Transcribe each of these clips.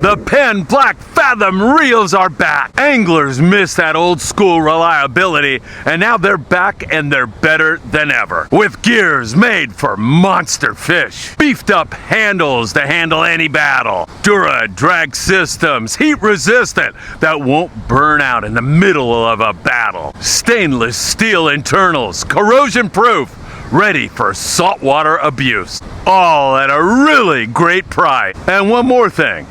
The Penn Black Fathom reels are back. Anglers miss that old school reliability, and now they're back and they're better than ever. With gears made for monster fish, beefed up handles to handle any battle, Dura drag systems, heat resistant that won't burn out in the middle of a battle, stainless steel internals, corrosion proof, ready for saltwater abuse, all at a really great price. And one more thing,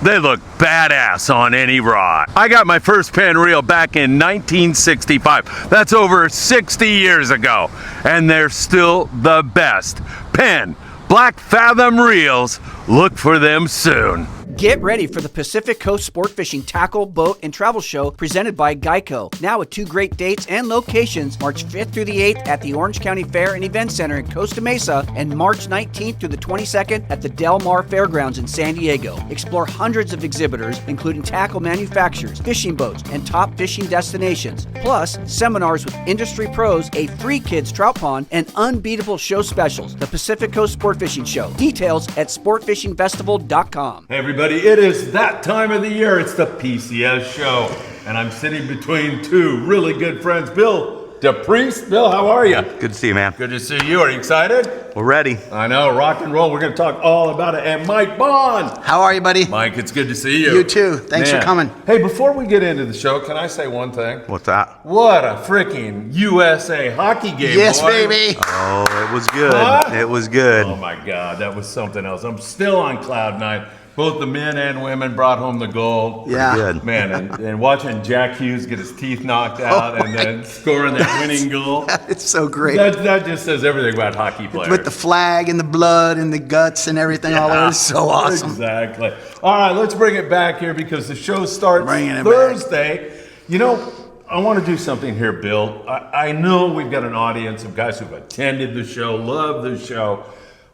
they look badass on any rod. I got my first Penn reel back in 1965. That's over 60 years ago. And they're still the best. Penn Black Fathom reels. Look for them soon. Get ready for the Pacific Coast Sport Fishing Tackle, Boat, and Travel Show presented by Geico. Now with 2 great dates and locations, March 5th through the 8th at the Orange County Fair and Event Center in Costa Mesa, and March 19th through the 22nd at the Del Mar Fairgrounds in San Diego. Explore hundreds of exhibitors, including tackle manufacturers, fishing boats, and top fishing destinations. Plus, seminars with industry pros, a free kids trout pond, and unbeatable show specials. The Pacific Coast Sport Fishing Show. Details at sportfishingfestival.com. Hey everybody, it is that time of the year. It's the PCS Show. And I'm sitting between 2 really good friends. Bill DePriest. Bill, how are you? Good to see you, man. Good to see you. Are you excited? We're ready. I know, rock and roll. We're going to talk all about it. And Mike Bohn. How are you, buddy? Mike, it's good to see you. You too. Thanks for coming. Hey, before we get into the show, can I say one thing? What's that? What a freaking USA hockey game, Yes, boy. baby. Oh, it was good. Huh? It was good. Oh my God, that was something else. I'm still on cloud 9. Both the men and women brought home the gold. Yeah. Good. Man, and watching Jack Hughes get his teeth knocked out and then scoring that winning goal. It's so great. That just says everything about hockey players. With the flag and the blood and the guts and everything all over. It's so awesome. Exactly. All right, let's bring it back here because the show starts Bringing it Thursday. You know, I want to do something here, Bill. I know we've got an audience of guys who've attended the show, love the show,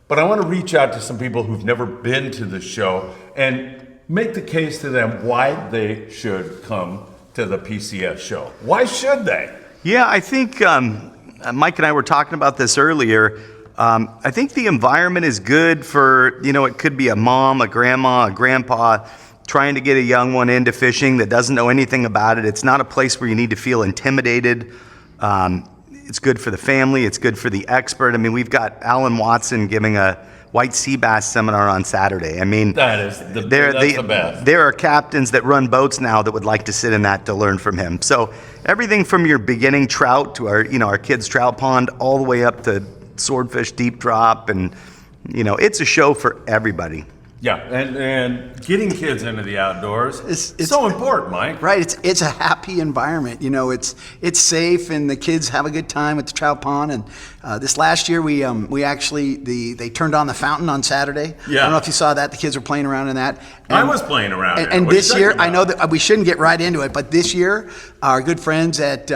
but I want to reach out to some people who've never been to the show and make the case to them why they should come to the PCS show. Why should they? Yeah, I think Mike and I were talking about this earlier. I think the environment is good for, it could be a mom, a grandma, a grandpa trying to get a young one into fishing that doesn't know anything about it. It's not a place where you need to feel intimidated. It's good for the family. It's good for the expert. I mean, we've got Alan Watson giving a white sea bass seminar on Saturday. I mean, That's the best. There are captains that run boats now that would like to sit in that to learn from him. So everything from your beginning trout to our kids' trout pond, all the way up to swordfish deep drop, and it's a show for everybody. Yeah, and getting kids into the outdoors is It's- so important, Mike. Right. It's a happy environment. It's safe and the kids have a good time at the trout pond. And this last year we actually they turned on the fountain on Saturday. Yeah. I don't know if you saw that. The kids were playing around in that. I was playing around in it. And What are you this year, talking I know about? that we shouldn't get right into it, but this year, our good friends at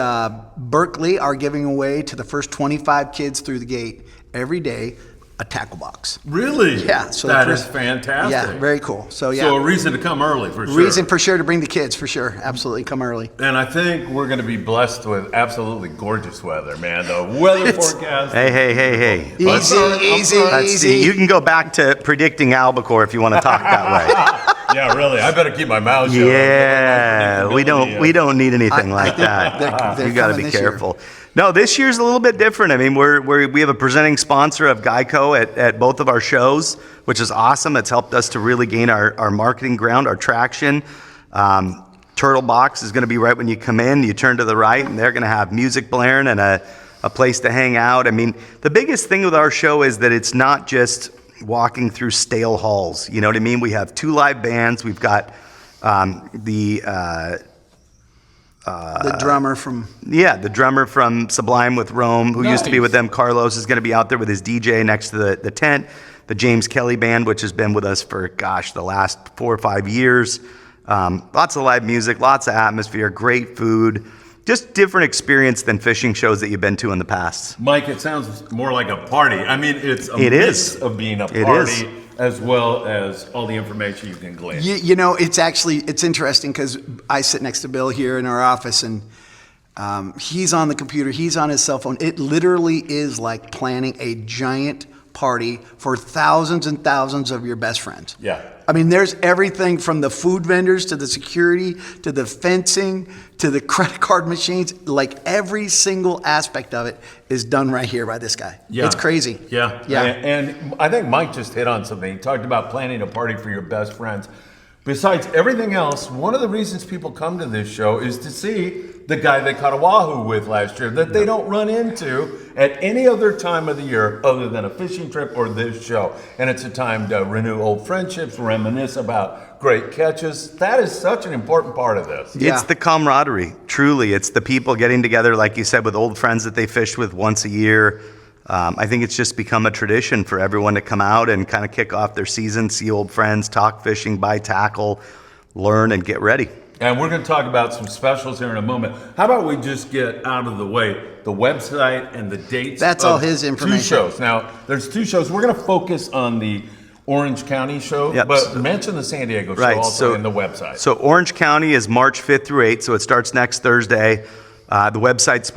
Berkeley are giving away to the first 25 kids through the gate every day a tackle box. Really? Yeah. So that the is first- fantastic. Yeah, very cool. So yeah, So a reason to come early for sure. reason for sure to bring the kids for sure. Absolutely, come early. And I think we're going to be blessed with absolutely gorgeous weather, man. The weather forecast. Hey. Easy, I'm sorry. easy, Let's easy. see. You can go back to predicting albacore if you want to talk that way. Yeah, really. I better keep my mouth shut. Yeah, we don't need anything like that. they're You got to coming be this year. careful. No, this year's a little bit different. I mean, we have a presenting sponsor of Geico at both of our shows, which is awesome. It's helped us to really gain our marketing ground, our traction. Turtle Box is going to be right when you come in. You turn to the right, and they're going to have music blaring and a place to hang out. I mean, the biggest thing with our show is that it's not just walking through stale halls. You know what I mean? We have 2 live bands. We've got The drummer from the drummer from Sublime with Rome, who used to be Nice. with them, Carlos, is going to be out there with his DJ next to the tent. The James Kelly Band, which has been with us for, the last 4 or 5 years. Lots of live music, lots of atmosphere, great food. Just different experience than fishing shows that you've been to in the past. Mike, it sounds more like a party. I mean, it's a It mix is. of being a It party is. as well as all the information you can glean. it's interesting because I sit next to Bill here in our office, and he's on the computer, he's on his cell phone. It literally is like planning a giant party for thousands and thousands of your best friends. Yeah. I mean, there's everything from the food vendors to the security to the fencing to the credit card machines. Like every single aspect of it is done right here by this guy. Yeah. It's crazy. Yeah. Yeah. And I think Mike just hit on something. He talked about planning a party for your best friends. Besides everything else, one of the reasons people come to this show is to see the guy they caught a wahoo with last year that they don't run into at any other time of the year other than a fishing trip or this show. And it's a time to renew old friendships, reminisce about great catches. That is such an important part of this. Yeah. It's the camaraderie, truly. It's the people getting together, like you said, with old friends that they fished with once a year. I think it's just become a tradition for everyone to come out and kind of kick off their season, see old friends, talk fishing, buy tackle, learn, and get ready. And we're going to talk about some specials here in a moment. How about we just get out of the way the website and the dates? That's all his information. 2 shows. Now, there's 2 shows. We're going to focus on the Orange County show, Yep. but mention the San Diego show Right, also so- in the website. So Orange County is March 5th through 8th, so it starts next Thursday. The website,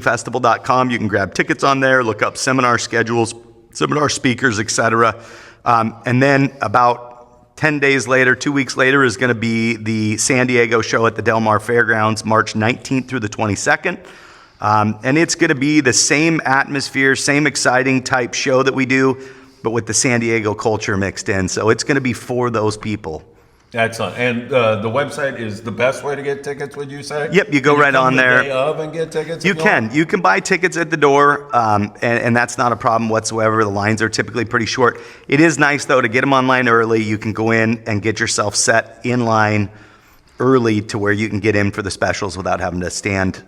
sportfishingfestival.com. You can grab tickets on there, look up seminar schedules, seminar speakers, etc. And then about 10 days later, 2 weeks later, is going to be the San Diego show at the Del Mar Fairgrounds, March 19th through the 22nd. And it's going to be the same atmosphere, same exciting type show that we do, but with the San Diego culture mixed in. So it's going to be for those people. Excellent. And the website is the best way to get tickets, would you say? Yep, you go Can right come on the there. day of and get tickets? You if can. want? You can buy tickets at the door, and that's not a problem whatsoever. The lines are typically pretty short. It is nice, though, to get them online early. You can go in and get yourself set in line early to where you can get in for the specials without having to stand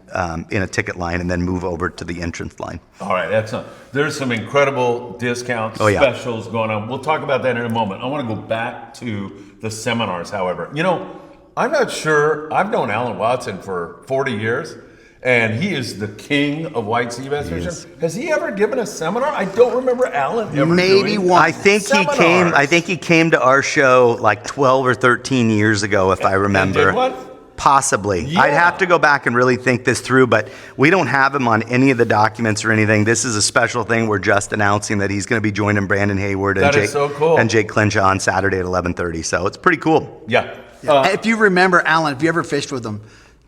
in a ticket line and then move over to the entrance line. All right, excellent. There's some incredible discounts, Oh, yeah. specials going on. We'll talk about that in a moment. I want to go back to the seminars, however. You know, I'm not sure. I've known Alan Watson for 40 years, and he is the king of white sea bass fishing. Has he ever given a seminar? I don't remember Alan ever Maybe doing one. I think seminars. he came to our show like 12 or 13 years ago, if I remember. And did what? Possibly. Yeah. I'd have to go back and really think this through, but we don't have him on any of the documents or anything. This is a special thing. We're just announcing that he's going to be joining Brandon Hayward and That is Jake so cool. and Jake Clinshaw on Saturday at 11:30. So it's pretty cool. Yeah. If you remember, Alan, if you ever fished with him,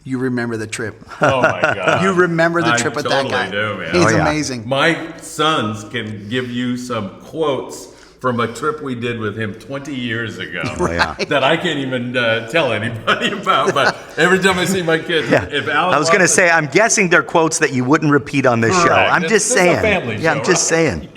you remember the trip. Oh my God. You remember the trip with that guy. I totally do, man. He's Oh, yeah. amazing. My sons can give you some quotes from a trip we did with him 20 years ago yeah. that I can't even tell anybody about. But every time I see my kids, if Alan I was going to Watson- say, I'm guessing they're quotes that you wouldn't repeat on this show. Correct. I'm just This is a saying. family Yeah, show, I'm just right? saying.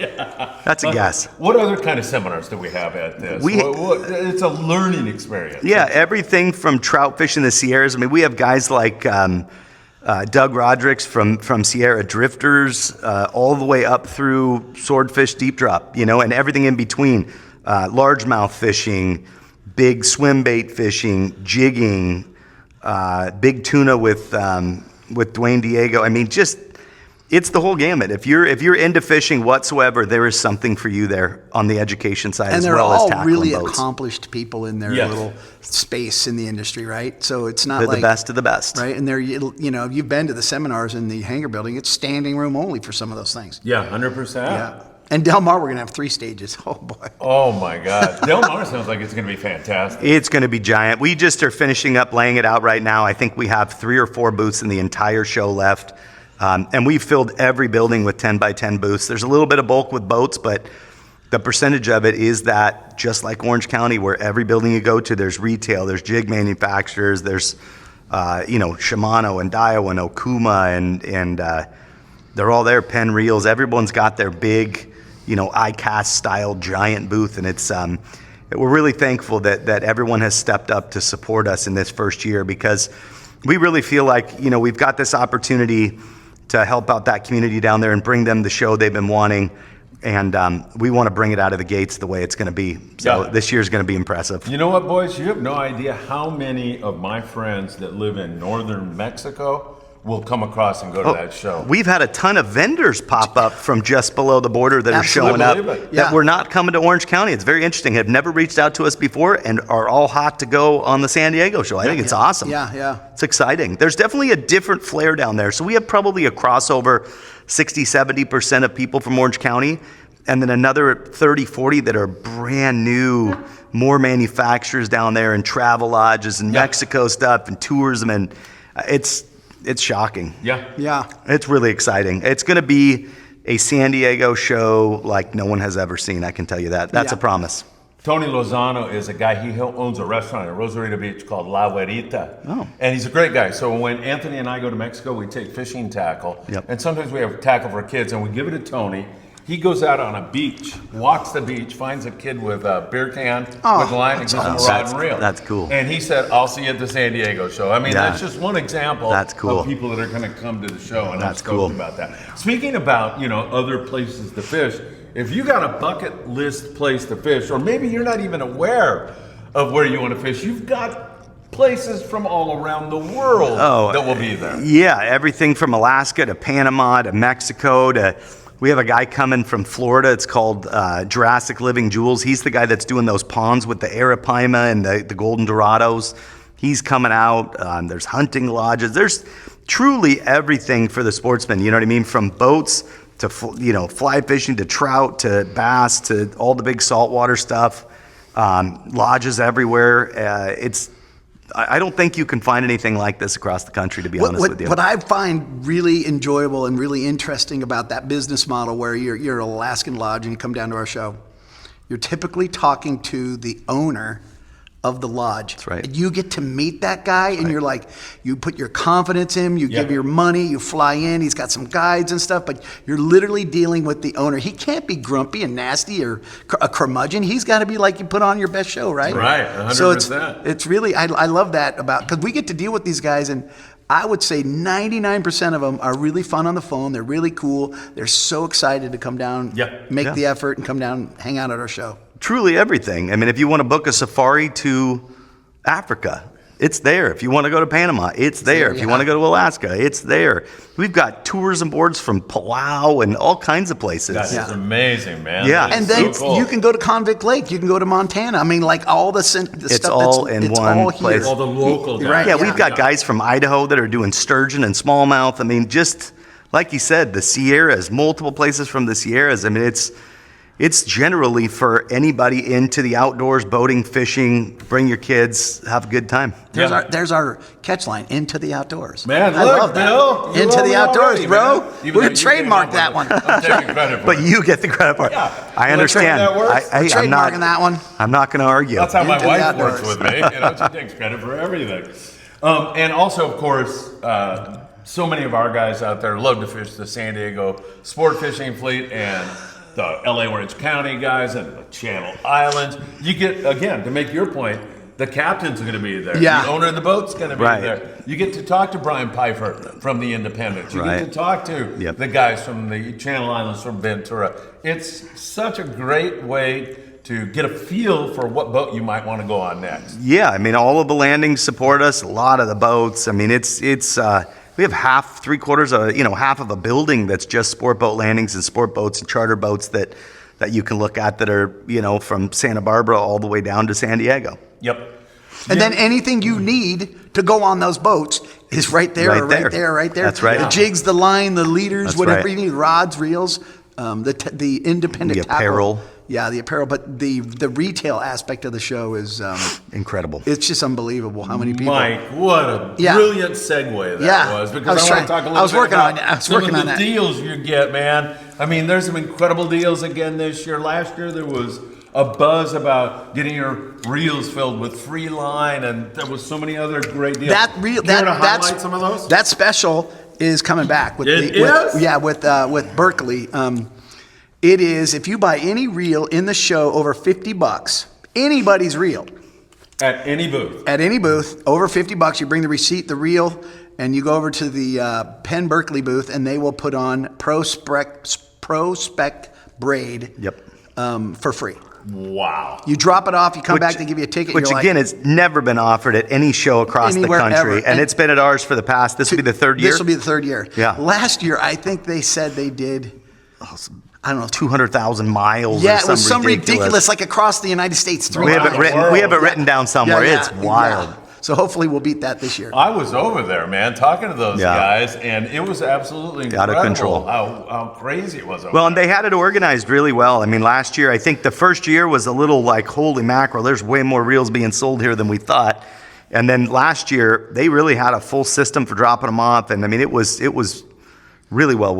That's a guess. What other kind of seminars do we have at this? It's a learning experience. Yeah, everything from trout fishing the Sierras. I mean, we have guys like Doug Rodericks from Sierra Drifters, all the way up through swordfish deep drop, and everything in between. Largemouth fishing, big swim bait fishing, jigging, big tuna with Dwayne Diego. I mean, just it's the whole gamut. If you're into fishing whatsoever, there is something for you there on the education side And as they're well as all tackling really boats. accomplished people in their Yes. little space in the industry, right? So it's not They're like the best of the best. right? And they're you've been to the seminars in the hangar building. It's standing room only for some of those things. Yeah, 100%. Yeah. And Del Mar, we're gonna have 3 stages. Oh boy. Oh my God. Del Mar sounds like it's going to be fantastic. It's going to be giant. We just are finishing up laying it out right now. I think we have 3 or 4 booths in the entire show left. And we've filled every building with 10 by 10 booths. There's a little bit of bulk with boats, but the percentage of it is that just like Orange County, where every building you go to, there's retail, there's jig manufacturers, there's, Shimano and Daiwa and Okuma and they're all there, Penn Reels. Everyone's got their big, ICAST style giant booth. And it's, we're really thankful that everyone has stepped up to support us in this first year, because we really feel like, we've got this opportunity to help out that community down there and bring them the show they've been wanting. And we want to bring it out of the gates the way it's going to be. So Yeah. this year's going to be impressive. You know what, boys? You have no idea how many of my friends that live in northern Mexico will come across and go to that show. We've had a ton of vendors pop up from just below the border that are showing up Absolutely. Believe it. that Yeah. were not coming to Orange County. It's very interesting. Have never reached out to us before and are all hot to go on the San Diego show. I think it's awesome. Yeah. It's exciting. There's definitely a different flair down there. So we have probably a crossover 60-70% of people from Orange County. and then another 30, 40 that are brand new, more manufacturers down there and travel lodges and Mexico stuff and tourism, and it's shocking. Yeah. It's really exciting. It's going to be a San Diego show like no one has ever seen, I can tell you that. That's a promise. Tony Lozano is a guy, he owns a restaurant in Rosarito Beach called La Huerita. Oh. And he's a great guy. So when Anthony and I go to Mexico, we take fishing tackle. Yep. And sometimes we have tackle for kids, and we give it to Tony. He goes out on a beach, walks the beach, finds a kid with a beer can with line, and gives him a rod and reel. That's cool. And he said, I'll see you at the San Diego show. I mean, Yeah. that's just one example That's cool. of people that are going to come to the show, and That's I'm stoked cool. about that. Speaking about, other places to fish, if you got a bucket list place to fish, or maybe you're not even aware of where you want to fish, you've got places from all around the world that will be there. Yeah, everything from Alaska to Panama to Mexico to... We have a guy coming from Florida. It's called Jurassic Living Jewels. He's the guy that's doing those ponds with the arapaima and the golden dorados. He's coming out. There's hunting lodges. There's truly everything for the sportsman. You know what I mean? From boats to fly fishing to trout to bass to all the big saltwater stuff. Lodges everywhere. I don't think you can find anything like this across the country, to be honest with you. What I find really enjoyable and really interesting about that business model where you're an Alaskan lodge and you come down to our show, you're typically talking to the owner of the lodge. That's right. And you get to meet that guy and you're like, you put your confidence in him, you give your money, you fly in, he's got some guides and stuff, but you're literally dealing with the owner. He can't be grumpy and nasty or a curmudgeon. He's got to be like you put on your best show, right? Right, 100%. So it's really, I love that about, because we get to deal with these guys, and I would say 99% of them are really fun on the phone. They're really cool. They're so excited to come down, make the effort and come down, hang out at our show. Truly everything. I mean, if you want to book a safari to Africa, it's there. If you want to go to Panama, it's there. If you want to go to Alaska, it's there. We've got tours and boards from Palau and all kinds of places. That is amazing, man. Yeah. That And is then so cool. you can go to Convict Lake. You can go to Montana. I mean, like all the stuff It's all in one all place. here. all the local guys. Right. Yeah, we've got guys from Idaho that are doing sturgeon and smallmouth. I mean, just like you said, the Sierras, multiple places from the Sierras. I mean, it's generally for anybody into the outdoors, boating, fishing, bring your kids, have a good time. There's our catch line, into the outdoors. Man, I look, love that. Bill, you Into love the it outdoors, already, bro. man. Even We're though you came trademarked up that with one. it. I'm taking credit for But it. you get the credit for it. Yeah. I understand. That works? I'm Trademarking that one. I'm not going to argue. That's how my Into the wife works outdoors. with me. She takes credit for everything. And also, of course, so many of our guys out there love to fish the San Diego sport fishing fleet and the LA Orange County guys and the Channel Islands. You get, again, to make your point, the captain's going to be there. Yeah. The owner of the boat's going to be Right. there. You get to talk to Brian Pfeiffer from the Independents. You Right. get to talk to Yep. the guys from the Channel Islands, from Ventura. It's such a great way to get a feel for what boat you might want to go on next. Yeah, I mean, all of the landings support us. A lot of the boats. I mean, we have half of a building that's just sport boat landings and sport boats and charter boats that you can look at that are, from Santa Barbara all the way down to San Diego. Yep. And then anything you need to go on those boats is right there. Right there. That's right. The jigs, the line, the leaders, That's whatever right. you need, rods, reels, the independent The tackle. apparel. Yeah, the apparel. But the retail aspect of the show is Incredible. it's just unbelievable how many people. Mike, what a Yeah. brilliant segue that Yeah. was. Because I was I want trying- to talk a little I was bit working about on it. I was some working of on the that. deals you get, man. I mean, there's some incredible deals again this year. Last year there was a buzz about getting your reels filled with free line, and there was so many other great deals. You want to highlight some of those? That special is coming back with It is? with Berkeley. It is if you buy any reel in the show over $50, anybody's reel At any booth. at any booth over $50, you bring the receipt, the reel, and you go over to the Penn Berkeley booth, and they will put on Pro Spec braid. Yep. For free. Wow. You drop it off, you come back, they give you a ticket. Which you're again, like, it's never been offered at any show across Anywhere, the country. ever. And it's been at ours for the past, this will be the third year? This will be the third year. Yeah. Last year, I think they said they did, I don't know, 200,000 miles yeah, or it was some ridiculous, like across the United States. We have it written down somewhere. Yeah, It's yeah, wild. yeah. So hopefully we'll beat that this year. I was over there, man, talking to those guys, and it was absolutely incredible. Out of control. How crazy it was over Well, and there. they had it organized really well. I mean, last year, I think the first year was a little like, holy mackerel, there's way more reels being sold here than we thought. And then last year, they really had a full system for dropping them off. And I mean, it was really well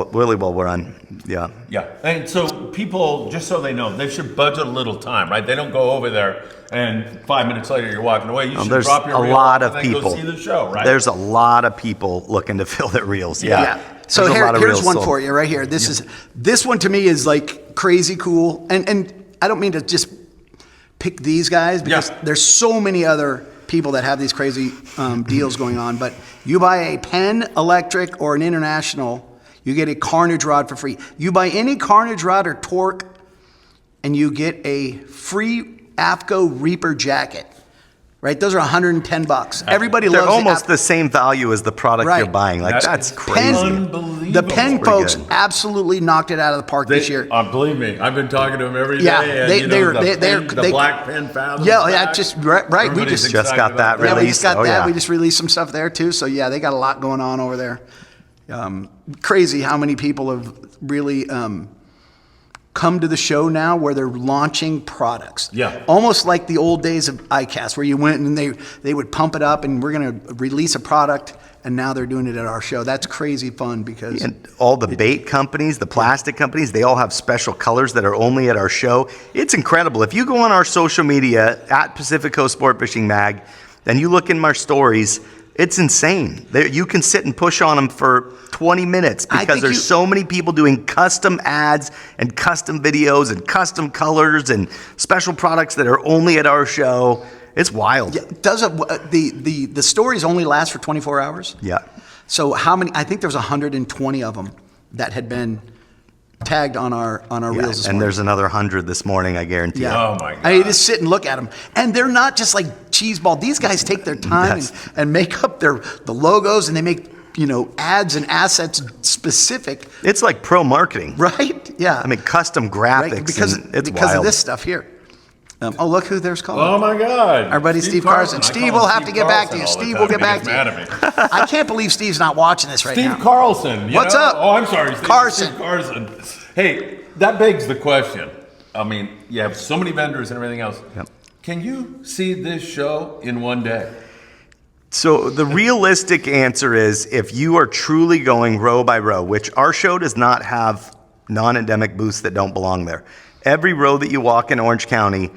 run. Yeah. Yeah, and so people, just so they know, they should budget a little time, right? They don't go over there and 5 minutes later you're walking away. You should There's drop your a reel lot off of and then people. go see the show, right? There's a lot of people looking to fill their reels. Yeah. So There's a lot of here's reels one sold. for you right here. This one to me is like crazy cool. And I don't mean to just pick these guys because there's so many other people that have these crazy deals going on. But you buy a Penn Electric or an International, you get a Carnage rod for free. You buy any Carnage rod or Torque, and you get a free AFCO Reaper jacket. Right? Those are $110. Everybody They're loves almost the same value as the product you're buying. Like, that's crazy. Unbelievable. The Penn Pretty folks good. absolutely knocked it out of the park this year. Believe me, I've been talking to them every day. Yeah, and, the black Penn Fathom. Yeah, just right. We Everybody's just got excited that about Yeah, we released. just got Oh, that. yeah. We just released some stuff there too. So yeah, they got a lot going on over there. Crazy how many people have really come to the show now where they're launching products. Yeah. Almost like the old days of ICAST where you went and they would pump it up and we're going to release a product and now they're doing it at our show. That's crazy fun because And all the bait companies, the plastic companies, they all have special colors that are only at our show. It's incredible. If you go on our social media at Pacific Coast Sport Fishing Mag, and you look in our stories, it's insane. You can sit and push on them for 20 minutes because there's so many people doing custom ads and custom videos and custom colors and special products that are only at our show. It's wild. Yeah, the stories only last for 24 hours? Yeah. So how many? I think there was 120 of them that had been tagged on our reels this And morning. there's another 100 this morning, I guarantee you. Oh my God. I mean, just sit and look at them, and they're not just like cheeseball. These guys take their time and make up the logos, and they make ads and assets specific. It's like pro marketing. Right? Yeah. I mean, custom graphics. Right, because and it's because wild. of this stuff here. Look who there's calling. Oh my God. Our buddy Steve Carson. I Steve call will him have to Steve get back to Carlson you. all the Steve time. will get He back gets to mad you. at me. I can't believe Steve's not watching this right Steve now. Carlson. What's up? Oh, I'm sorry. Carson. Steve Carson. Hey, that begs the question. I mean, you have so many vendors and everything else. Yep. Can you see this show in one day? So the realistic answer is if you are truly going row by row, which our show does not have non-endemic booths that don't belong there. Every row that you walk in Orange County,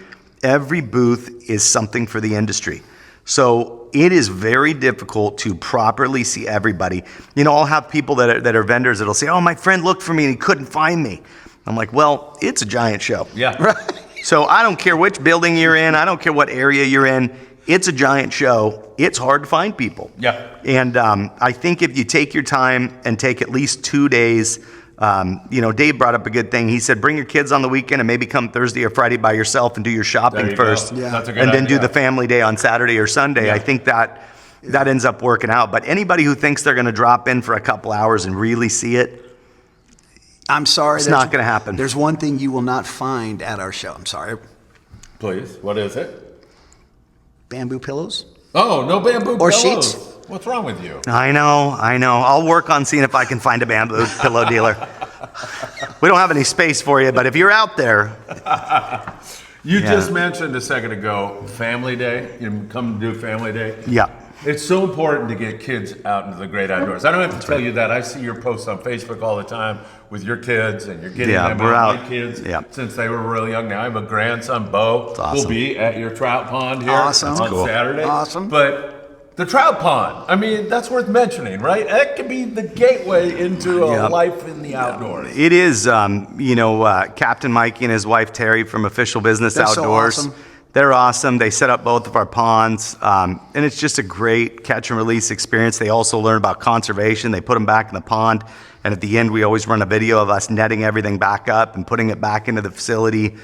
every booth is something for the industry. So it is very difficult to properly see everybody. I'll have people that are vendors that'll say, oh, my friend looked for me and he couldn't find me. I'm like, well, it's a giant show. Yeah. Right. So I don't care which building you're in. I don't care what area you're in. It's a giant show. It's hard to find people. Yeah. And I think if you take your time and take at least 2 days, Dave brought up a good thing. He said, bring your kids on the weekend and maybe come Thursday or Friday by yourself and do your There shopping you first. go. Yeah. That's a good And then do idea. the family day on Saturday or Sunday. Yeah. I think that ends up working out. But anybody who thinks they're going to drop in for a couple hours and really see it, I'm sorry. It's not gonna happen. There's one thing you will not find at our show. I'm sorry. Please. What is it? Bamboo pillows? Oh, no bamboo Or pillows. sheets? What's wrong with you? I know. I'll work on seeing if I can find a bamboo pillow dealer. We don't have any space for you, but if you're out there, You Yeah. just mentioned a second ago Family Day. You come to do Family Day. yeah. It's so important to get kids out into the great outdoors. I don't have to tell you that. I see your posts on Facebook all the time with your kids, and you're getting Yeah, them we're out. out. My kids, Yeah. since they were really young. Now I have a grandson, Bo, awesome. who'll be at your trout pond here Awesome. on That's cool. Saturday. Awesome. But the trout pond, I mean, that's worth mentioning, right? That could be the gateway into a Yeah. life in the outdoors. It is, Captain Mikey and his wife Terry from Official Business They're so Outdoors. awesome. They're awesome. They set up both of our ponds, and it's just a great catch and release experience. They also learn about conservation. They put them back in the pond, and at the end, we always run a video of us netting everything back up and putting it back into the facility.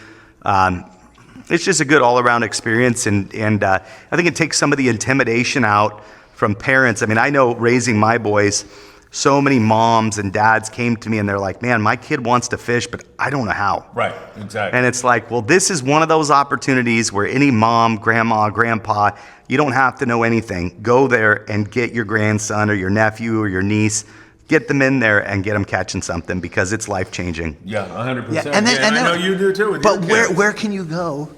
It's just a good all-around experience, and I think it takes some of the intimidation out from parents. I mean, I know raising my boys, so many moms and dads came to me and they're like, man, my kid wants to fish, but I don't know how. Right, exactly. And it's like, well, this is one of those opportunities where any mom, grandma, grandpa, you don't have to know anything. Go there and get your grandson or your nephew or your niece, get them in there and get them catching something, because it's life-changing. Yeah, 100%. Yeah, and then, I know you do too with your But kids. where can you go,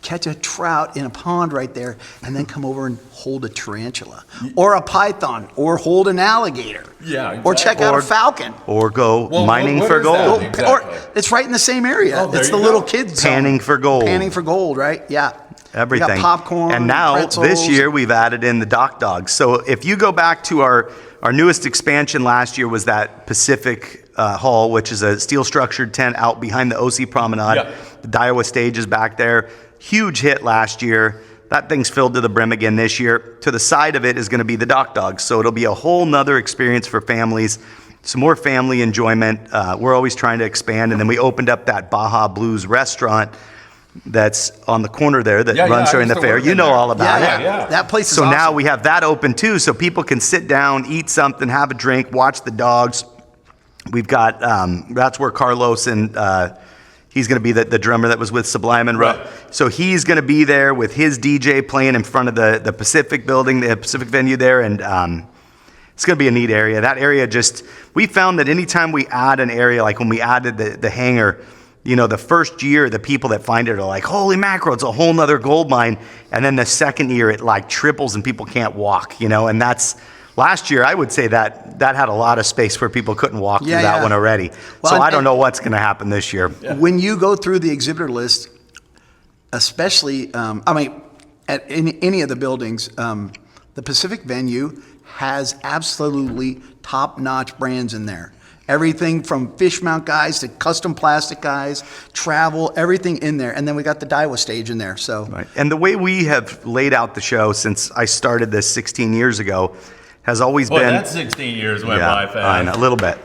catch a trout in a pond right there, and then come over and hold a tarantula, or a python, or hold an alligator, Yeah, or check out Or- a falcon? Or go Well, mining what for is that? gold. Exactly. Or it's right in the same area. Oh, there It's you the go. little kids zone. Panning for gold. Panning for gold, right? Yeah. Everything. We got popcorn, And now, pretzels. this year, we've added in the dock dogs. So if you go back to our newest expansion last year was that Pacific Hall, which is a steel-structured tent out behind the OC Promenade. Yeah. The Daiwa stage is back there. Huge hit last year. That thing's filled to the brim again this year. To the side of it is going to be the dock dogs. So it'll be a whole nother experience for families. Some more family enjoyment. We're always trying to expand. And then we opened up that Baja Blues restaurant that's on the corner there that runs I during the used to fair. work You in know there. all about Yeah, it. yeah. That place is So awesome. now we have that open too, so people can sit down, eat something, have a drink, watch the dogs. We've got, that's where Carlos and he's going to be the drummer that was with Sublime and Right. So he's going to be there with his DJ playing in front of the Pacific building, the Pacific venue there, and it's going to be a neat area. That area we found that anytime we add an area, like when we added the hangar, you know, the first year, the people that find it are like, holy mackerel, it's a whole nother gold mine. And then the second year, it like triples and people can't walk, you know, and last year, I would say that had a lot of space where people couldn't walk through that one already. Well, so and- I don't know what's going to happen this year. When you go through the exhibitor list, especially, at any of the buildings, the Pacific venue has absolutely top-notch brands in there. Everything from fish mount guys to custom plastic guys, travel, everything in there. And then we got the Daiwa stage in there. So Right. And the way we have laid out the show since I started this 16 years ago has always Boy, been... that 16 years went by fast. I know, a little bit.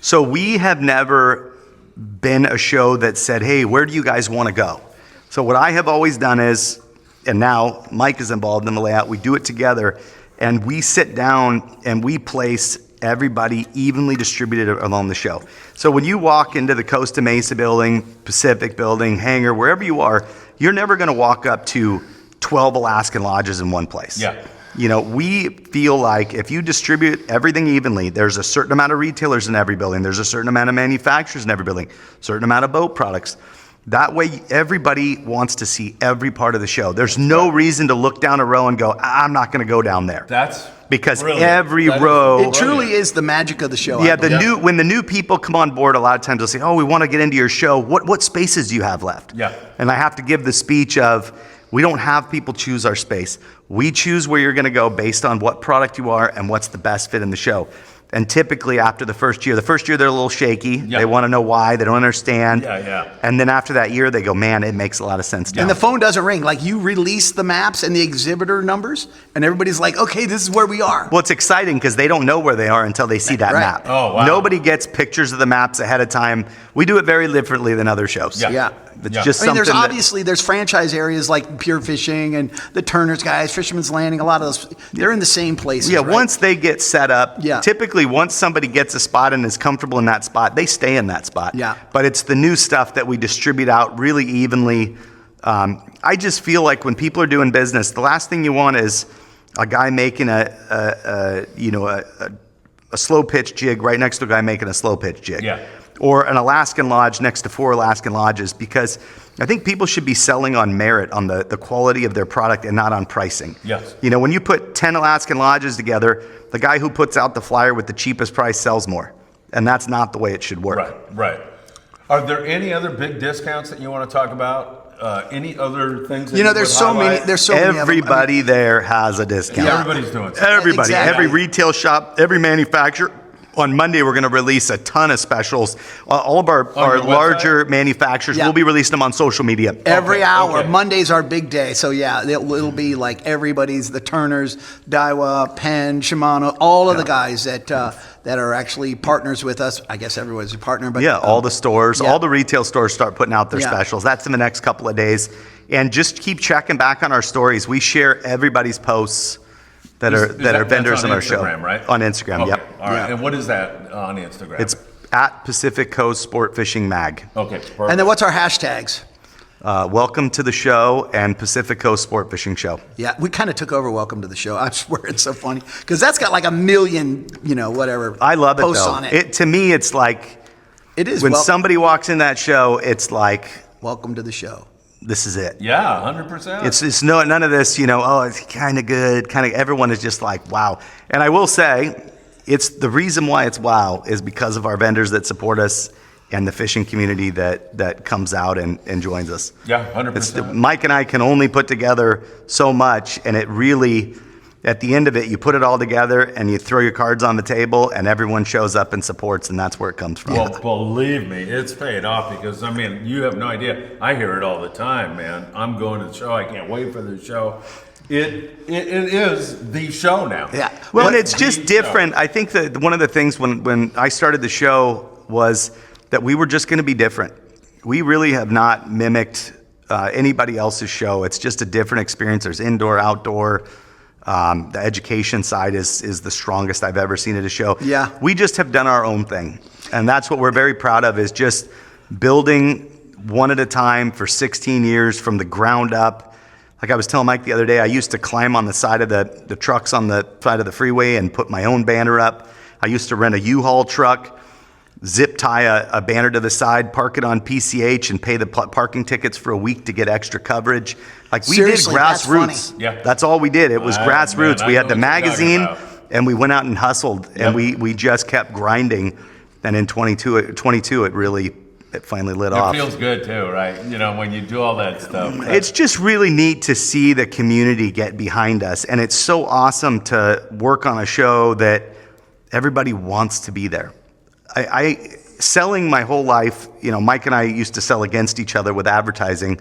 So we have never been a show that said, hey, where do you guys want to go? So what I have always done is, and now Mike is involved in the layout, we do it together, and we sit down and we place everybody evenly distributed along the show. So when you walk into the Costa Mesa building, Pacific building, hangar, wherever you are, you're never going to walk up to 12 Alaskan lodges in one place. Yeah. You know, we feel like if you distribute everything evenly, there's a certain amount of retailers in every building, there's a certain amount of manufacturers in every building, certain amount of boat products. That way, everybody wants to see every part of the show. There's no reason to look down a row and go, I'm not going to go down there. That's Because brilliant. every That is row... it truly is the magic of the show. I Yeah, believe. when the new people come on board, a lot of times they'll say, "Oh, we want to get into your show. What spaces do you have left?" Yeah. And I have to give the speech of, we don't have people choose our space. We choose where you're going to go based on what product you are and what's the best fit in the show. And typically after the first year they're a little shaky. Yeah. They want to know why. They don't understand. Yeah. And then after that year, they go, man, it makes a lot of sense now. And the phone doesn't ring. Like you release the maps and the exhibitor numbers, and everybody's like, okay, this is where we are. Well, it's exciting because they don't know where they are until they see that Right. map. Oh, wow. Nobody gets pictures of the maps ahead of time. We do it very differently than other shows. Yeah. Yeah. It's Yeah. just I mean, something there's franchise areas like Pure Fishing and the Turner's guys, Fisherman's Landing, a lot of those, they're in the same places. Yeah, right? once they get set up, Yeah. typically once somebody gets a spot and is comfortable in that spot, they stay in that spot. Yeah. But it's the new stuff that we distribute out really evenly. I just feel like when people are doing business, the last thing you want is a guy making a slow pitch jig right next to a guy making a slow pitch jig. Yeah. Or an Alaskan lodge next to 4 Alaskan lodges, because I think people should be selling on merit, on the quality of their product and not on pricing. Yes. You know, when you put 10 Alaskan lodges together, the guy who puts out the flyer with the cheapest price sells more. And that's not the way it should work. Right. Are there any other big discounts that you want to talk about? Any other things that there's would so many. highlight? There's so many. of them. I mean, Everybody there has a discount. Yeah. Everybody's doing something. Everybody, Exactly. every retail shop, every manufacturer. On Monday, we're going to release a ton of specials. All of our your larger manufacturers, Yeah. we'll be releasing them on social media. Every Okay, hour. okay. Monday's our big day. So yeah, it'll be like everybody's, the Turners, Daiwa, Penn, Shimano, all of the guys that are actually partners with us. I guess everyone's a partner, but Yeah, all the stores, yeah. all the retail stores start putting out their Yeah. specials. That's in the next couple of days. And just keep checking back on our stories. We share everybody's posts that are vendors on on our show. Instagram, right? On Instagram, Okay. yep. All right. Yeah. And what is that on Instagram? It's at Pacific Coast Sport Fishing Mag. okay. Perfect. And then what's our hashtags? Welcome to the show and Pacific Coast Sport Fishing Show. Yeah, we kind of took over Welcome to the Show. I swear it's so funny because that's got like 1 million, whatever. I love it posts though. on it. To me, it's like It is when somebody walks in that show, it's like, Welcome to the Show. this is it. Yeah, 100%. It's none of this, oh, it's kind of good, everyone is just like, wow. And I will say, it's the reason why it's wow is because of our vendors that support us and the fishing community that comes out and joins us. Yeah, 100%. Mike and I can only put together so much, and it really, at the end of it, you put it all together and you throw your cards on the table and everyone shows up and supports, and that's where it comes from. Well, believe me, it's paid off because, you have no idea. I hear it all the time, man. I'm going to the show. I can't wait for the show. It is the show now. Yeah. Well, and It's it's just the different. show. I think that one of the things when I started the show was that we were just going to be different. We really have not mimicked anybody else's show. It's just a different experience. There's indoor, outdoor. The education side is the strongest I've ever seen at a show. Yeah. We just have done our own thing. And that's what we're very proud of, is just building one at a time for 16 years from the ground up. Like I was telling Mike the other day, I used to climb on the side of the trucks on the side of the freeway and put my own banner up. I used to rent a U-Haul truck, zip tie a banner to the side, park it on PCH, and pay the parking tickets for a week to get extra coverage. Like we Seriously, did that's grassroots. funny. Yeah. That's all we did. It was grassroots. man, We I had know the what you're talking magazine, about. and we went out and hustled, and Yep. we just kept grinding. And in 22, it finally lit It off. feels good too, right? When you do all that stuff. It's just really neat to see the community get behind us, and it's so awesome to work on a show that everybody wants to be there. I selling my whole life, Mike and I used to sell against each other with advertising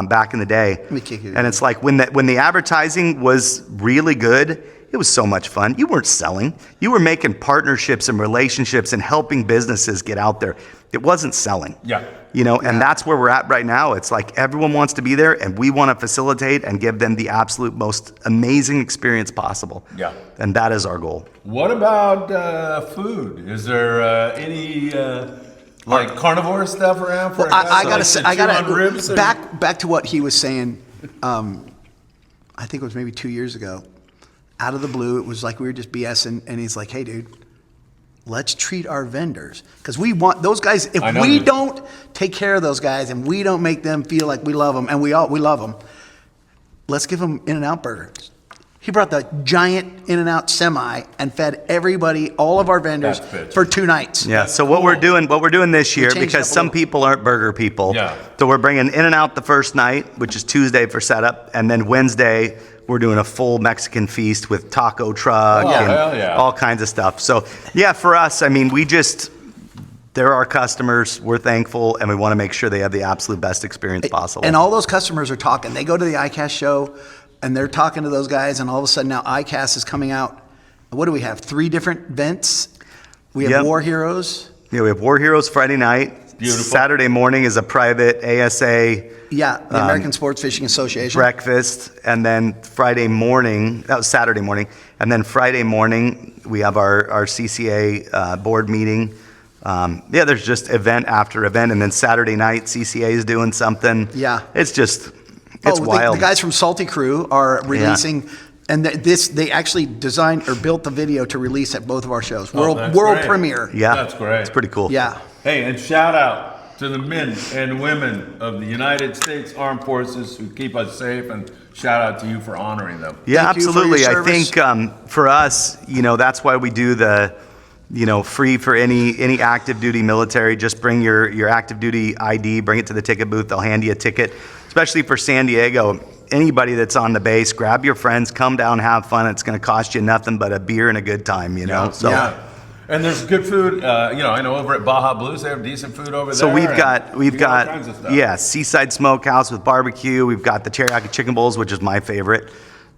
back in the day. Let me kick you. And it's like when the advertising was really good, it was so much fun. You weren't selling. You were making partnerships and relationships and helping businesses get out there. It wasn't selling. Yeah. And that's where we're at right now. It's like everyone wants to be there, and we want to facilitate and give them the absolute most amazing experience possible. Yeah. And that is our goal. What about food? Is there any carnivore stuff around for? Well, I gotta say, ribs and- back to what he was saying. I think it was maybe 2 years ago. Out of the blue, it was like we were just BSing, and he's like, "Hey, dude, let's treat our vendors because we want those guys. If I know we you- don't take care of those guys and we don't make them feel like we love them, and we love them, let's give them In-N-Out burgers." He brought the giant In-N-Out semi and fed everybody, all of our vendors, That's bitch. for 2 nights. Yeah. So what we're doing this year, changed because up a some little. people aren't burger people. Yeah. So we're bringing In-N-Out the first night, which is Tuesday for setup, and then Wednesday we're doing a full Mexican feast with taco truck Oh, and hell yeah. all kinds of stuff. So yeah, for us, they're our customers. We're thankful, and we want to make sure they have the absolute best experience possible. And all those customers are talking. They go to the ICAST show, and they're talking to those guys, and all of a sudden now ICAST is coming out. What do we have? 3 different vents. We have Yep. War Heroes. Yeah, we have War Heroes Friday night. Beautiful. Saturday morning is a private ASA Yeah, the American Sports Fishing Association. breakfast, and then Friday morning, that was Saturday morning, and then Friday morning we have our CCA board meeting. There's just event after event, and then Saturday night CCA is doing something. Yeah. It's wild. The guys from Salty Crew are releasing, and they actually designed or built the video to release at both of our shows. Oh, World that's world great. premiere. Yeah, That's great. It's pretty cool. Yeah. Hey, and shout out to the men and women of the United States Armed Forces who keep us safe, and shout out to you for honoring them. Yeah, Thank you for your absolutely. I service. think for us, that's why we do the, free for any active duty military. Just bring your active duty ID, bring it to the ticket booth. They'll hand you a ticket, especially for San Diego. Anybody that's on the base, grab your friends, come down, have fun. It's going to cost you nothing but a beer and a good time, So, Yeah. And there's good food. I know over at Baja Blues they have decent food over there. So we've and got you all kinds of stuff. Seaside Smokehouse with barbecue. We've got the teriyaki chicken bowls, which is my favorite,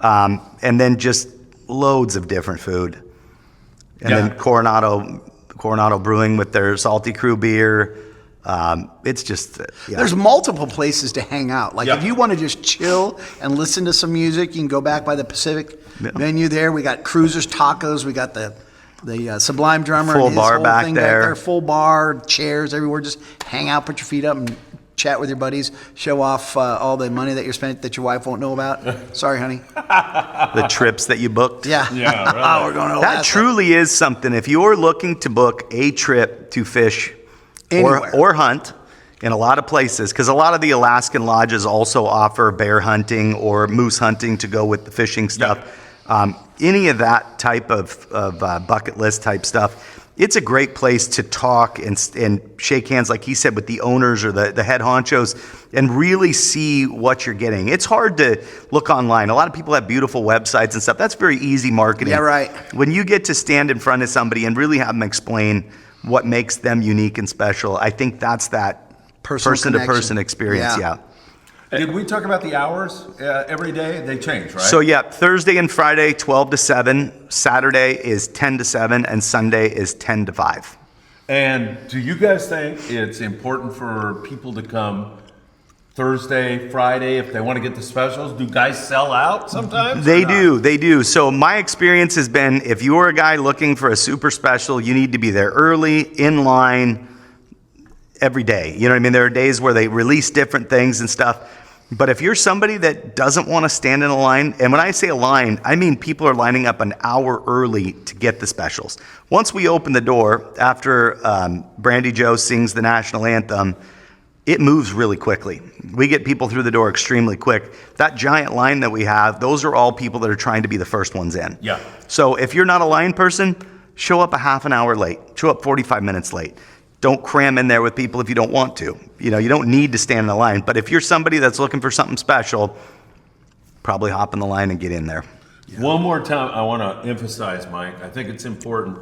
and then just loads of different food. And then Coronado Brewing with their Salty Crew beer. It's just, There's multiple places to hang out. Like Yeah. if you want to just chill and listen to some music, you can go back by the Pacific venue there. We got Cruisers Tacos. We got the Sublime drummer. Full and his bar whole back thing there. Full bar, chairs everywhere. Just hang out, put your feet up, and chat with your buddies. Show off all the money that you're spent that your wife won't know about. Sorry, honey. the trips that you booked. Yeah. Yeah, right. We're going to That truly is something. If you're looking to book a trip to fish or hunt in a lot of places, because a lot of the Alaskan lodges also offer bear hunting or moose hunting to go with the fishing stuff. Any of that type of bucket list type stuff, it's a great place to talk and shake hands, like he said, with the owners or the head honchos and really see what you're getting. It's hard to look online. A lot of people have beautiful websites and stuff. That's very easy marketing. Yeah, right. When you get to stand in front of somebody and really have them explain what makes them unique and special, I think that's that Personal person-to-person connection. experience, Yeah. Did we talk about the hours every day? They change, right? So yeah, Thursday and Friday, 12 to 7. Saturday is 10 to 7, and Sunday is 10 to 5. And do you guys think it's important for people to come Thursday, Friday, if they want to get the specials? Do guys sell out sometimes? They do. So my experience has been, if you're a guy looking for a super special, you need to be there early, in line, every day. You know what I mean? There are days where they release different things and stuff. But if you're somebody that doesn't want to stand in a line, and when I say a line, I mean people are lining up an hour early to get the specials. Once we open the door, after Brandy Joe sings the national anthem, it moves really quickly. We get people through the door extremely quick. That giant line that we have, those are all people that are trying to be the first ones in. Yeah. So if you're not a line person, show up a half an hour late. Show up 45 minutes late. Don't cram in there with people if you don't want to. You know, you don't need to stand in the line. But if you're somebody that's looking for something special, probably hop in the line and get in there. One more time, I want to emphasize, Mike, I think it's important.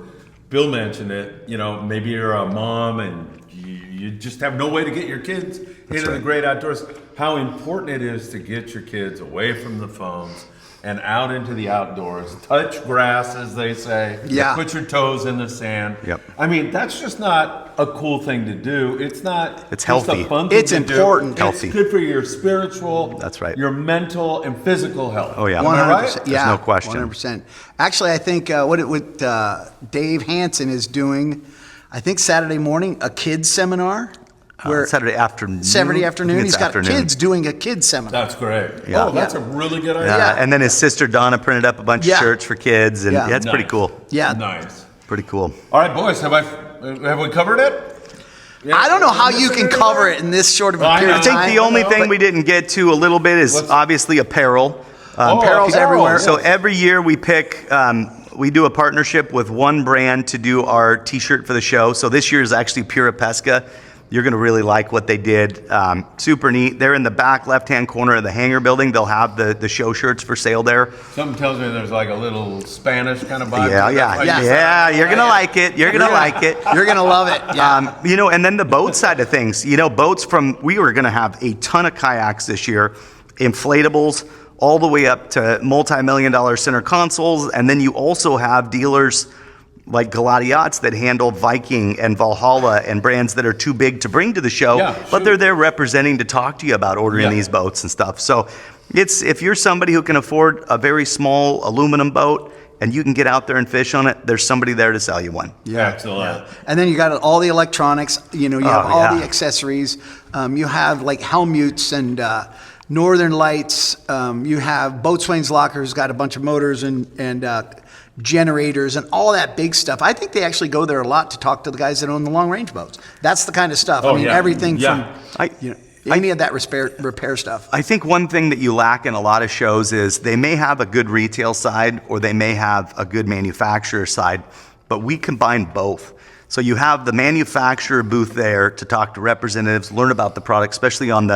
Bill mentioned it, you know, maybe you're a mom and you just have no way to get your kids into the great outdoors. How important it is to get your kids away from the phones and out into the outdoors. Touch grass, as they say. Yeah. Put your toes in the sand. Yep. I mean, that's just not a cool thing to do. It's not. It's just healthy. A fun thing It's to do. important. Healthy. It's good for your spiritual. That's right. Your mental and physical health. Oh, yeah. Am I right? 100%. There's Yeah, no question. 100%. Actually, I think what Dave Hansen is doing, I think Saturday morning, a kids seminar. Saturday afternoon. Saturday I afternoon, think he's it's got afternoon. kids doing a kids seminar. That's great. Yeah. Oh, that's a really good idea. Yeah, and then his sister Donna printed up a bunch Yeah. of shirts for kids, and Yeah. that's pretty Nice. cool. Yeah. Nice. Pretty cool. All right, boys, have we covered it? Yeah. I don't know how you Missing can cover anything? it in this short of a I period know. of I think time. the only know, thing but- we didn't get to a little bit is What's- obviously apparel. Apparel's everywhere. So every year we pick, we do a partnership with one brand to do our T-shirt for the show. So this year is actually Pura Pesca. You're going to really like what they did. Super neat. They're in the back left-hand corner of the hangar building. They'll have the show shirts for sale there. Something tells me there's like a little Spanish kind of vibe. Yeah, to it. That's why you said yeah. it. You're going to like it. You're going to like it. You're going to love it. Yeah. You know, and then the boat side of things, you know, boats we were going to have a ton of kayaks this year, inflatables, all the way up to multi-million-dollar center consoles. And then you also have dealers like Galati Yachts that handle Viking and Valhalla and brands that are too big to bring to the show, Yeah, but sure. they're there representing to talk to you about ordering Yeah. these boats and stuff. So if you're somebody who can afford a very small aluminum boat and you can get out there and fish on it, there's somebody there to sell you one. Excellent. And then you got all the electronics, you know, you have all yeah. the accessories. You have like Helmutes and Northern Lights. You have Boatswain's Lockers, got a bunch of motors and generators and all that big stuff. I think they actually go there a lot to talk to the guys that own the long range boats. That's the kind of stuff. Oh, I mean, yeah. everything Yeah. from, any of that repair stuff. I think one thing that you lack in a lot of shows is they may have a good retail side or they may have a good manufacturer side, but we combine both. So you have the manufacturer booth there to talk to representatives, learn about the product, especially on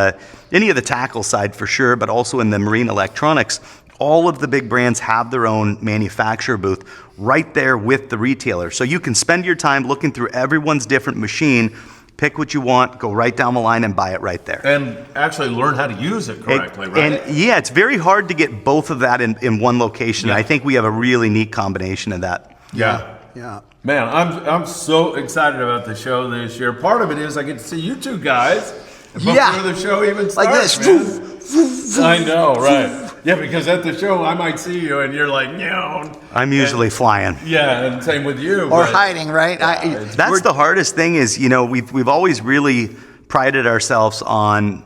any of the tackle side for sure, but also in the marine electronics. All of the big brands have their own manufacturer booth right there with the retailer. So you can spend your time looking through everyone's different machine, pick what you want, go right down the line and buy it right there. And actually learn how to use it correctly, right? And yeah, it's very hard to get both of that in one location. Yeah. I think we have a really neat combination of that. Yeah. Yeah. Man, I'm so excited about the show this year. Part of it is I get to see you two guys before the show even starts. Like this. Man. I know, right? Yeah, because at the show I might see you and you're like, no. I'm usually flying. Yeah, and same with you. Or hiding, right? That's the hardest thing is, we've always really prided ourselves on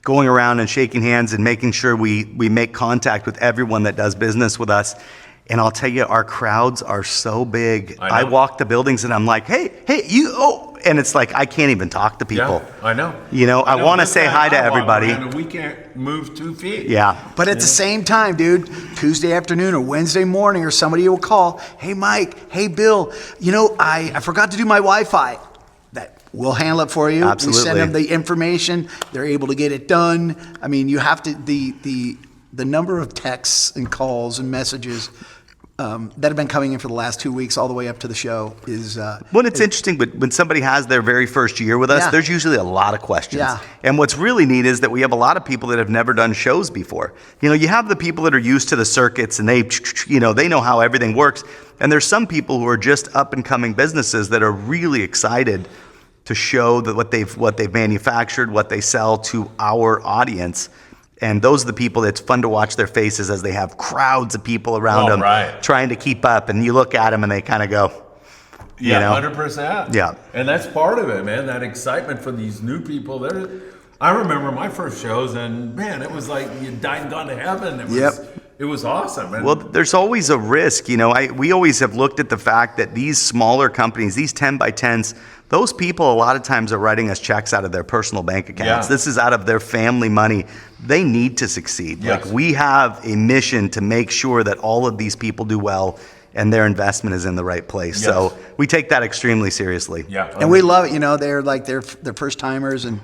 going around and shaking hands and making sure we make contact with everyone that does business with us. And I'll tell you, our crowds are so big. I walk the buildings and I'm like, hey, and it's like, I can't even talk to people. Yeah, I know. I want to say hi to everybody. And we can't move 2 feet. Yeah. But at the same time, dude, Tuesday afternoon or Wednesday morning or somebody will call, hey, Mike, hey, Bill, I forgot to do my Wi-Fi. We'll handle it for you. Absolutely. We send them the information. They're able to get it done. I mean, you have to, the number of texts and calls and messages that have been coming in for the last 2 weeks all the way up to the show is... Well, it's interesting, but when somebody has their very first year with us, there's usually a lot of questions. Yeah. And what's really neat is that we have a lot of people that have never done shows before. You have the people that are used to the circuits and they know how everything works. And there's some people who are just up and coming businesses that are really excited to show that what they've manufactured, what they sell to our audience. And those are the people that's fun to watch their faces as they have crowds of people around them trying to keep up. And you look at them and they kind of go, Yeah, 100%. Yeah. And that's part of it, man, that excitement for these new people. I remember my first shows, and, man, it was like you died and gone to heaven. It was awesome. And well, there's always a risk. We always have looked at the fact that these smaller companies, these 10 by 10s, those people a lot of times are writing us checks out of their personal bank accounts. Yeah. This is out of their family money. They need to succeed. Yes. Like, we have a mission to make sure that all of these people do well and their investment is in the right place. Yes. So we take that extremely seriously. Yeah. And we love it. They're like, they're first timers, and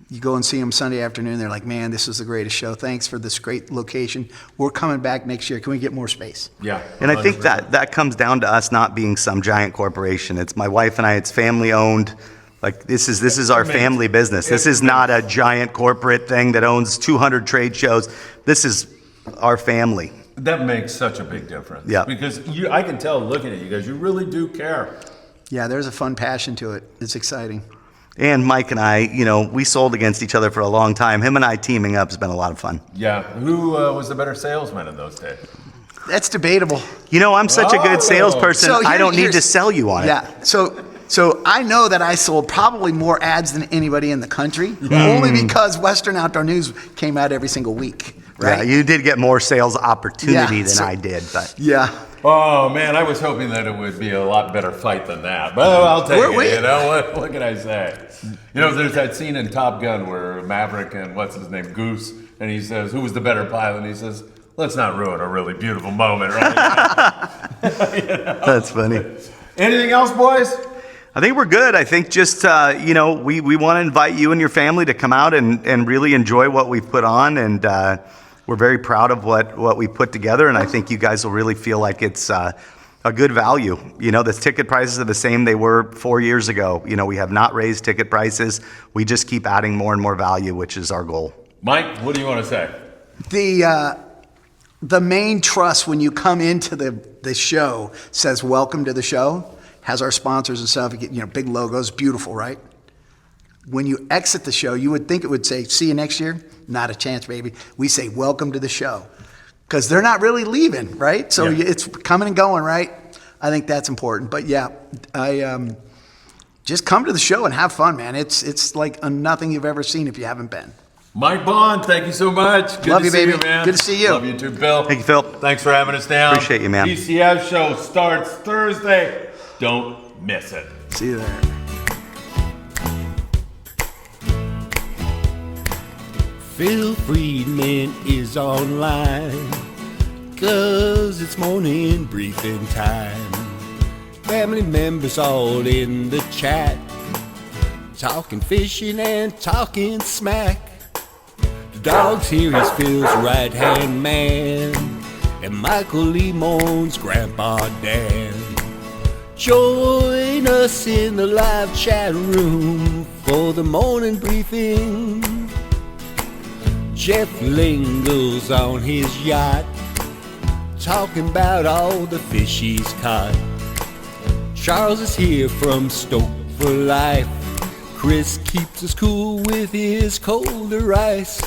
you go and see them Sunday afternoon. They're like, man, this is the greatest show. Thanks for this great location. We're coming back next year. Can we get more space? Yeah. And I think that comes down to us not being some giant corporation. It's my wife and I, it's family owned. Like, this is our family business. This is not a giant corporate thing that owns 200 trade shows. This is our family. That makes such a big difference. Yeah. Because I can tell looking at you guys, you really do care. Yeah, there's a fun passion to it. It's exciting. And Mike and I, we sold against each other for a long time. Him and I teaming up has been a lot of fun. Yeah. Who was the better salesman in those days? That's debatable. I'm such a good salesperson. So I don't need to sell you on it. Yeah. So I know that I sold probably more ads than anybody in the country, only because Western Outdoor News came out every single week. Right? Yeah, you did get more sales opportunity than I did, but yeah. Oh, man, I was hoping that it would be a lot better fight than that. But I'll take it, What can I say? There's that scene in Top Gun where Maverick and, what's his name, Goose, and he says, who was the better pilot? And he says, let's not ruin a really beautiful moment, right? That's funny. Anything else, boys? I think we're good. I think just, we want to invite you and your family to come out and really enjoy what we've put on. And we're very proud of what we put together. And I think you guys will really feel like it's a good value. The ticket prices are the same they were 4 years ago. We have not raised ticket prices. We just keep adding more and more value, which is our goal. Mike, what do you want to say? The main trust when you come into the show says, welcome to the show. Has our sponsors and stuff, big logos, beautiful, right? When you exit the show, you would think it would say, see you next year. Not a chance, baby. We say, welcome to the show. Because they're not really leaving, right? So it's coming and going, right? I think that's important. But yeah, I just come to the show and have fun, man. It's like nothing you've ever seen if you haven't been. Mike Bohn, thank you so much. Good Love to you, see baby. you, man. Good to see you. Love you too, Bill. Thank you, Phil. Thanks for having us down. Appreciate you, man. PCS Show starts Thursday. Don't miss it. See you there. Phil Friedman is online, 'cause it's morning briefing time. Family members all in the chat, talking fishing and talking smack. The dog's here, he's Phil's right-hand man, and Michael Lemone's Grandpa Dan. Join us in the live chat room for the morning briefing. Jeff Lingle's on his yacht, talking about all the fish he's caught. Charles is here from Stoke for life. Chris keeps us cool with his colder ice.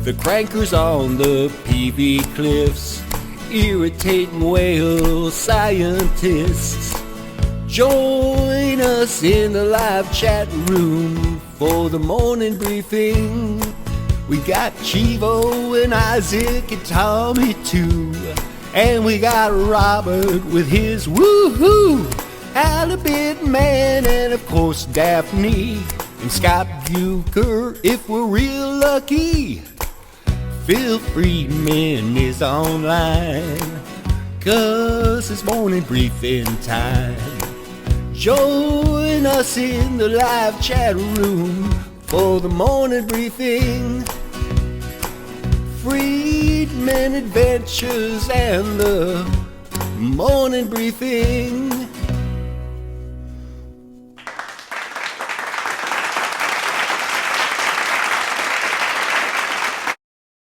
The crankers on the PV cliffs, irritating whale scientists. Join us in the live chat room for the morning briefing. We got Chivo and Isaac and Tommy too. And we got Robert with his woohoo, Halibut Man, and of course Daphne and Scott Bucher if we're real lucky. Phil Friedman is online, 'cause it's morning briefing time. Join us in the live chat room for the morning briefing. Friedman Adventures and the morning briefing.